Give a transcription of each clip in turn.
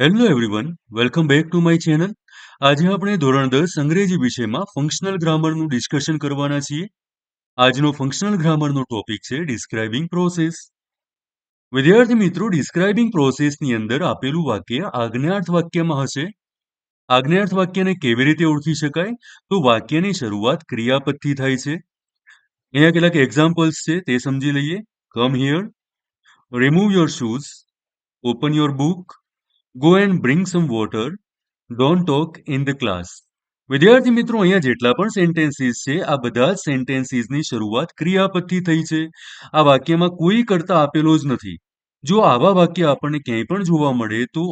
Hello everyone, welcome back to my channel. આજે આપણે ધોરણ 10 અંગ્રેજી વિષયમાં ફંક્શનલ ગ્રામરનું ડિસ્કશન કરવાના છીએ. આજનો ફંક્શનલ ગ્રામરનો ટોપિક છે ડિસ્ક્રાઇબિંગ પ્રોસેસ. વિદ્યાર્થી મિત્રો, ડિસ્ક્રાઇબિંગ પ્રોસેસની અંદર આપેલું વાક્ય આજ્ઞાર્થ વાક્યમાં હશે. આજ્ઞાર્થ વાક્યને કેવી રીતે ઓળખી શકાય? તો વાક્યની શરૂઆત ક્રિયાપદથી થાય છે. અહીંયા કેટલાક એક્ઝામ્પલ્સ છે, તે સમજી લઈએ. Come here, remove your shoes, open your book, go and bring some water, don't talk in the class. વિદ્યાર્થી મિત્રો, અહીંયા જેટલા પણ સેન્ટેન્સીસ છે, આ બધા જ સેન્ટેન્સીસની શરૂઆત ક્રિયાપદથી થઈ છે. આ વાક્યમાં કોઈ કર્તા આપેલો જ નથી. જો આવા વાક્ય આપણને ક્યાંય પણ જોવા મળે તો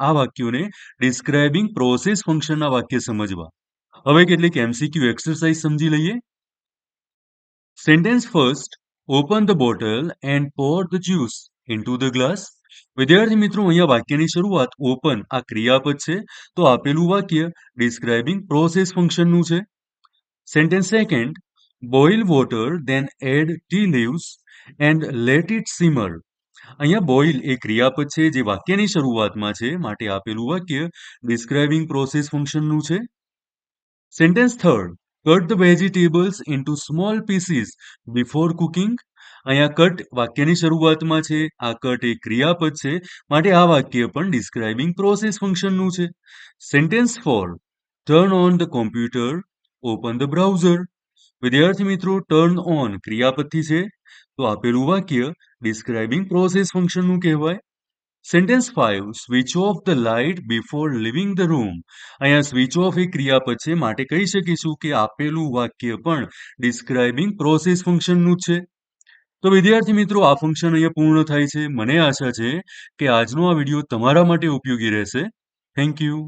આ વાક્યોને ડિસ્ક્રાઇબિંગ પ્રોસેસ ફંક્શનના વાક્ય સમજવા. હવે કેટલીક એમસીક્યુ એક્સરસાઇઝ સમજી લઈએ. Sentence first, open the bottle and pour the juice into the glass. વિદ્યાર્થી મિત્રો, અહીંયા વાક્યની શરૂઆત ઓપન આ ક્રિયાપદ છે, તો આપેલું વાક્ય ડિસ્ક્રાઇબિંગ પ્રોસેસ ફંક્શનનું છે. Sentence second, boil water then add tea leaves and let it simmer. અહીંયા બોઇલ એ ક્રિયાપદ છે જે વાક્યની શરૂઆતમાં છે, માટે આપેલું વાક્ય ડિસ્ક્રાઇબિંગ પ્રોસેસ ફંક્શનનું છે. Sentence third, cut the vegetables into small pieces before cooking. અહીંયા કટ વાક્યની શરૂઆતમાં છે, આ કટ એ ક્રિયાપદ છે, માટે આ વાક્ય પણ ડિસ્ક્રાઇબિંગ પ્રોસેસ ફંક્શનનું છે. Sentence four, turn on the computer, open the browser. વિદ્યાર્થી મિત્રો, ટર્ન ઓન ક્રિયાપદથી છે, તો આપેલું વાક્ય ડિસ્ક્રાઇબિંગ પ્રોસેસ ફંક્શનનું કહેવાય. Sentence 5, switch off the light before living the room. અહીંયા સ્વિચ ઓફ એ ક્રિયાપદ છે, માટે કહી શકીશું કે આપેલું વાક્ય પણ ડિસ્ક્રાઇબિંગ પ્રોસેસ ફંક્શનનું જ છે. તો વિદ્યાર્થી મિત્રો, આ ફંક્શન અહીંયા પૂર્ણ થાય છે. મને આશા છે કે આજનો આ વિડીયો તમારા માટે ઉપયોગી રહેશે. Thank you.